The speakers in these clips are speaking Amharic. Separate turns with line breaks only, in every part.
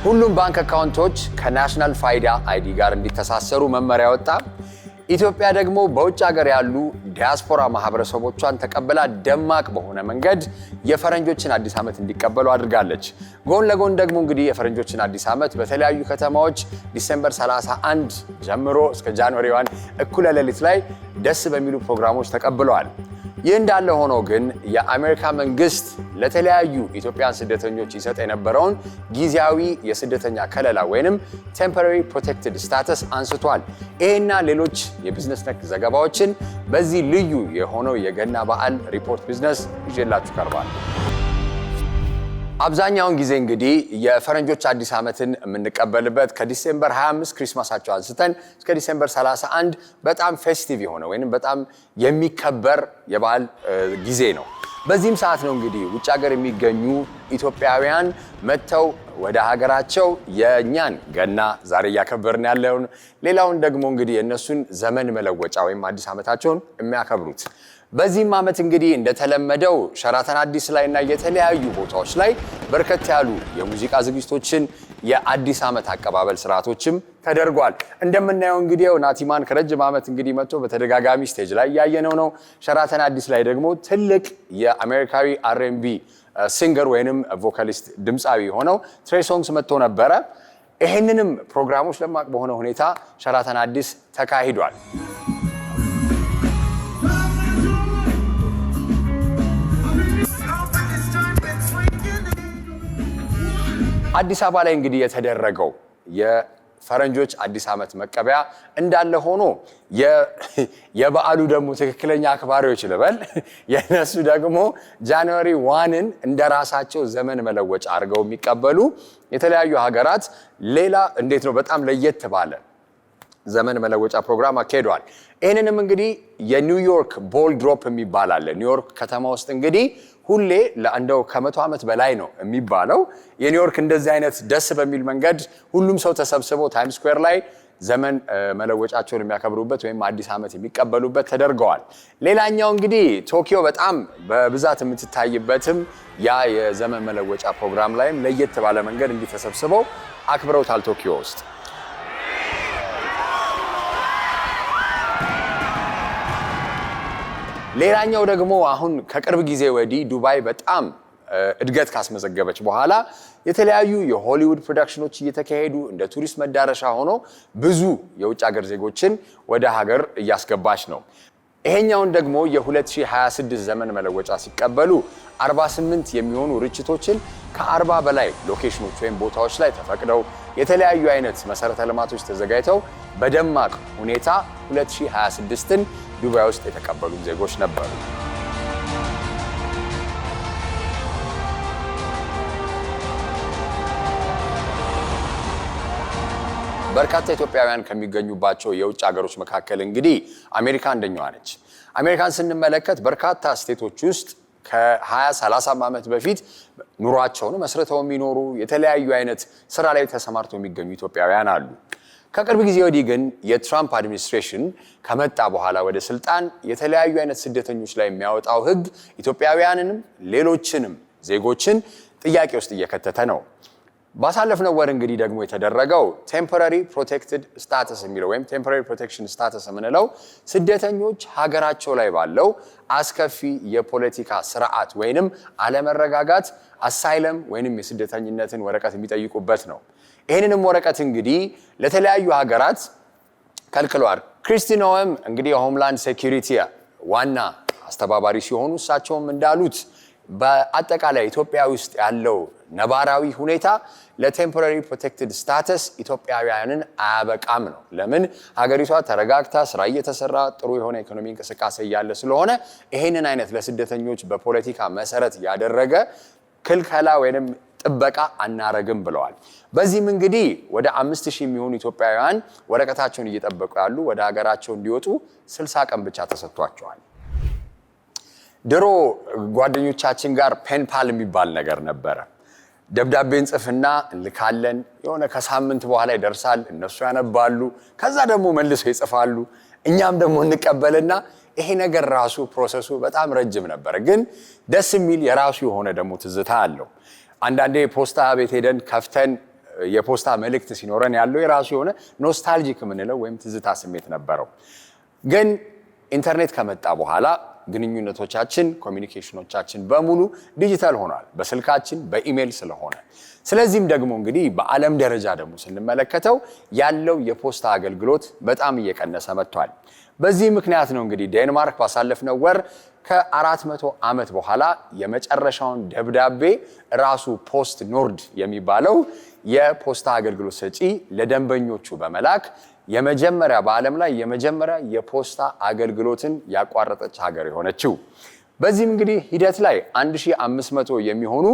ሁሉም ባንክ አካውንቶች ከናሽናል ፋይዳ አይዲ ጋር እንዲተሳሰሩ መመሪያ ወጣ። ኢትዮጵያ ደግሞ በውጭ ሀገር ያሉ ዲያስፖራ ማህበረሰቦቿን ተቀበላ ደማቅ በሆነ መንገድ የፈረንጆችን አዲስ ዓመት እንዲቀበሉ አድርጋለች። ጎን ለጎን ደግሞ እንግዲህ የፈረንጆችን አዲስ ዓመት በተለያዩ ከተማዎች ዲሴምበር 31 ጀምሮ እስከ ጃንዋሪ 1 እኩለ ሌሊት ላይ ደስ በሚሉ ፕሮግራሞች ተቀብለዋል። ይህ እንዳለ ሆኖ ግን የአሜሪካ መንግስት ለተለያዩ ኢትዮጵያን ስደተኞች ይሰጥ የነበረውን ጊዜያዊ የስደተኛ ከለላ ወይንም ቴምፖራሪ ፕሮቴክትድ ስታተስ አንስቷል። ይሄና ሌሎች የቢዝነስ ነክ ዘገባዎችን በዚህ ልዩ የሆነው የገና በዓል ሪፖርት ቢዝነስ ይዤላችሁ ቀርባል። አብዛኛውን ጊዜ እንግዲህ የፈረንጆች አዲስ ዓመትን የምንቀበልበት ከዲሴምበር 25 ክሪስማሳቸው አንስተን እስከ ዲሴምበር 31 በጣም ፌስቲቭ የሆነ ወይንም በጣም የሚከበር የበዓል ጊዜ ነው። በዚህም ሰዓት ነው እንግዲህ ውጭ ሀገር የሚገኙ ኢትዮጵያውያን መጥተው ወደ ሀገራቸው የእኛን ገና ዛሬ እያከበርን ያለውን ሌላውን ደግሞ እንግዲህ የእነሱን ዘመን መለወጫ ወይም አዲስ ዓመታቸውን የሚያከብሩት። በዚህም ዓመት እንግዲህ እንደተለመደው ሸራተን አዲስ ላይ እና የተለያዩ ቦታዎች ላይ በርከት ያሉ የሙዚቃ ዝግጅቶችን የአዲስ ዓመት አቀባበል ስርዓቶችም ተደርጓል። እንደምናየው እንግዲህ ናቲማን ከረጅም ዓመት እንግዲህ መጥቶ በተደጋጋሚ ስቴጅ ላይ ያየነው ነው። ሸራተን አዲስ ላይ ደግሞ ትልቅ የአሜሪካዊ R&B ሲንገር ወይንም ቮካሊስት ድምፃዊ ሆነው ትሬ ሶንግስ መጥቶ ነበረ። ይሄንንም ፕሮግራሞች ደማቅ በሆነ ሁኔታ ሸራተን አዲስ ተካሂዷል። አዲስ አበባ ላይ እንግዲህ የተደረገው የፈረንጆች አዲስ ዓመት መቀበያ እንዳለ ሆኖ የበዓሉ ደግሞ ትክክለኛ አክባሪዎች ልበል የነሱ ደግሞ ጃንዋሪ 1ን እንደራሳቸው ዘመን መለወጫ አድርገው የሚቀበሉ የተለያዩ ሀገራት ሌላ እንዴት ነው በጣም ለየት ባለ ዘመን መለወጫ ፕሮግራም አካሂደዋል። ይህንንም እንግዲህ የኒውዮርክ ቦል ድሮፕ የሚባል አለ። ኒውዮርክ ከተማ ውስጥ እንግዲህ ሁሌ ለአንደው ከ100 ዓመት በላይ ነው የሚባለው የኒውዮርክ እንደዚህ አይነት ደስ በሚል መንገድ ሁሉም ሰው ተሰብስበው ታይም ስኩዌር ላይ ዘመን መለወጫቸውን የሚያከብሩበት ወይም አዲስ ዓመት የሚቀበሉበት ተደርገዋል። ሌላኛው እንግዲህ ቶኪዮ በጣም በብዛት የምትታይበትም ያ የዘመን መለወጫ ፕሮግራም ላይም ለየት ባለ መንገድ እንዲተሰብስበው አክብረውታል ቶኪዮ ውስጥ። ሌላኛው ደግሞ አሁን ከቅርብ ጊዜ ወዲህ ዱባይ በጣም እድገት ካስመዘገበች በኋላ የተለያዩ የሆሊውድ ፕሮዳክሽኖች እየተካሄዱ እንደ ቱሪስት መዳረሻ ሆኖ ብዙ የውጭ ሀገር ዜጎችን ወደ ሀገር እያስገባች ነው። ይሄኛውን ደግሞ የ2026 ዘመን መለወጫ ሲቀበሉ 48 የሚሆኑ ርችቶችን ከ40 በላይ ሎኬሽኖች ወይም ቦታዎች ላይ ተፈቅደው የተለያዩ አይነት መሰረተ ልማቶች ተዘጋጅተው በደማቅ ሁኔታ 2026ን ዱባይ ውስጥ የተቀበሉ ዜጎች ነበሩ። በርካታ ኢትዮጵያውያን ከሚገኙባቸው የውጭ ሀገሮች መካከል እንግዲህ አሜሪካ አንደኛዋ ነች። አሜሪካን ስንመለከት በርካታ ስቴቶች ውስጥ ከ20-30 ዓመት በፊት ኑሯቸውን መስርተው የሚኖሩ የተለያዩ አይነት ስራ ላይ ተሰማርተው የሚገኙ ኢትዮጵያውያን አሉ። ከቅርብ ጊዜ ወዲህ ግን የትራምፕ አድሚኒስትሬሽን ከመጣ በኋላ ወደ ስልጣን የተለያዩ አይነት ስደተኞች ላይ የሚያወጣው ህግ ኢትዮጵያውያንንም ሌሎችንም ዜጎችን ጥያቄ ውስጥ እየከተተ ነው። ባሳለፍነው ወር እንግዲህ ደግሞ የተደረገው ቴምፖራሪ ፕሮቴክትድ ስታተስ የሚለው ወይም ቴምፖራሪ ፕሮቴክሽን ስታተስ የምንለው ስደተኞች ሀገራቸው ላይ ባለው አስከፊ የፖለቲካ ስርዓት ወይንም አለመረጋጋት አሳይለም ወይንም የስደተኝነትን ወረቀት የሚጠይቁበት ነው። ይህንንም ወረቀት እንግዲህ ለተለያዩ ሀገራት ከልክሏል። ክሪስቲ ኖኤም እንግዲህ የሆምላንድ ሴኩሪቲ ዋና አስተባባሪ ሲሆኑ እሳቸውም እንዳሉት በአጠቃላይ ኢትዮጵያ ውስጥ ያለው ነባራዊ ሁኔታ ለቴምፖራሪ ፕሮቴክትድ ስታተስ ኢትዮጵያውያንን አያበቃም ነው። ለምን ሀገሪቷ ተረጋግታ ስራ እየተሰራ ጥሩ የሆነ ኢኮኖሚ እንቅስቃሴ እያለ ስለሆነ ይሄንን አይነት ለስደተኞች በፖለቲካ መሰረት ያደረገ ክልከላ ወይንም ጥበቃ አናረግም ብለዋል። በዚህም እንግዲህ ወደ 5000 የሚሆኑ ኢትዮጵያውያን ወረቀታቸውን እየጠበቁ ያሉ ወደ ሀገራቸው እንዲወጡ 60 ቀን ብቻ ተሰጥቷቸዋል። ድሮ ጓደኞቻችን ጋር ፔንፓል የሚባል ነገር ነበረ። ደብዳቤ እንጽፍና እንልካለን። የሆነ ከሳምንት በኋላ ይደርሳል፣ እነሱ ያነባሉ፣ ከዛ ደግሞ መልሰው ይጽፋሉ፣ እኛም ደግሞ እንቀበልና ይሄ ነገር ራሱ ፕሮሰሱ በጣም ረጅም ነበር። ግን ደስ የሚል የራሱ የሆነ ደግሞ ትዝታ አለው። አንዳንዴ ፖስታ ቤት ሄደን ከፍተን የፖስታ መልእክት ሲኖረን ያለው የራሱ የሆነ ኖስታልጂክ የምንለው ወይም ትዝታ ስሜት ነበረው። ግን ኢንተርኔት ከመጣ በኋላ ግንኙነቶቻችን፣ ኮሚኒኬሽኖቻችን በሙሉ ዲጂታል ሆኗል፣ በስልካችን በኢሜል ስለሆነ። ስለዚህም ደግሞ እንግዲህ በዓለም ደረጃ ደግሞ ስንመለከተው ያለው የፖስታ አገልግሎት በጣም እየቀነሰ መጥቷል። በዚህ ምክንያት ነው እንግዲህ ዴንማርክ ባሳለፍነው ወር ከ400 ዓመት በኋላ የመጨረሻውን ደብዳቤ ራሱ ፖስት ኖርድ የሚባለው የፖስታ አገልግሎት ሰጪ ለደንበኞቹ በመላክ የመጀመሪያ በዓለም ላይ የመጀመሪያ የፖስታ አገልግሎትን ያቋረጠች ሀገር የሆነችው። በዚህም እንግዲህ ሂደት ላይ 1500 የሚሆኑ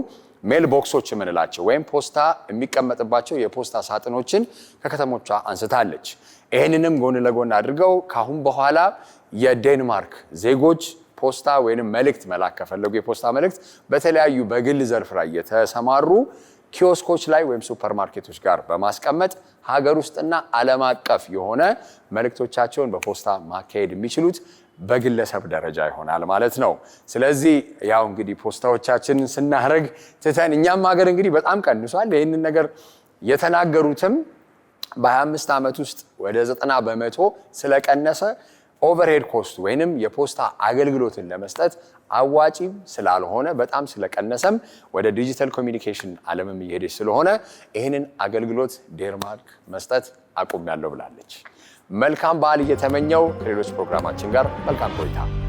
ሜል ቦክሶች የምንላቸው ወይም ፖስታ የሚቀመጥባቸው የፖስታ ሳጥኖችን ከከተሞቿ አንስታለች። ይህንንም ጎን ለጎን አድርገው ካሁን በኋላ የዴንማርክ ዜጎች ፖስታ ወይንም መልእክት መላክ ከፈለጉ የፖስታ መልእክት በተለያዩ በግል ዘርፍ ላይ የተሰማሩ ኪዮስኮች ላይ ወይም ሱፐርማርኬቶች ጋር በማስቀመጥ ሀገር ውስጥና ዓለም አቀፍ የሆነ መልእክቶቻቸውን በፖስታ ማካሄድ የሚችሉት በግለሰብ ደረጃ ይሆናል ማለት ነው። ስለዚህ ያው እንግዲህ ፖስታዎቻችንን ስናረግ ትተን እኛም ሀገር እንግዲህ በጣም ቀንሷል። ይህንን ነገር የተናገሩትም በ25 ዓመት ውስጥ ወደ 90 በመቶ ስለቀነሰ ኦቨርሄድ ኮስት ወይንም የፖስታ አገልግሎትን ለመስጠት አዋጪም ስላልሆነ በጣም ስለቀነሰም ወደ ዲጂታል ኮሚኒኬሽን ዓለምም እየሄደች ስለሆነ ይህንን አገልግሎት ዴንማርክ መስጠት አቁሜያለሁ ብላለች። መልካም በዓል እየተመኘው ከሌሎች ፕሮግራማችን ጋር መልካም ቆይታ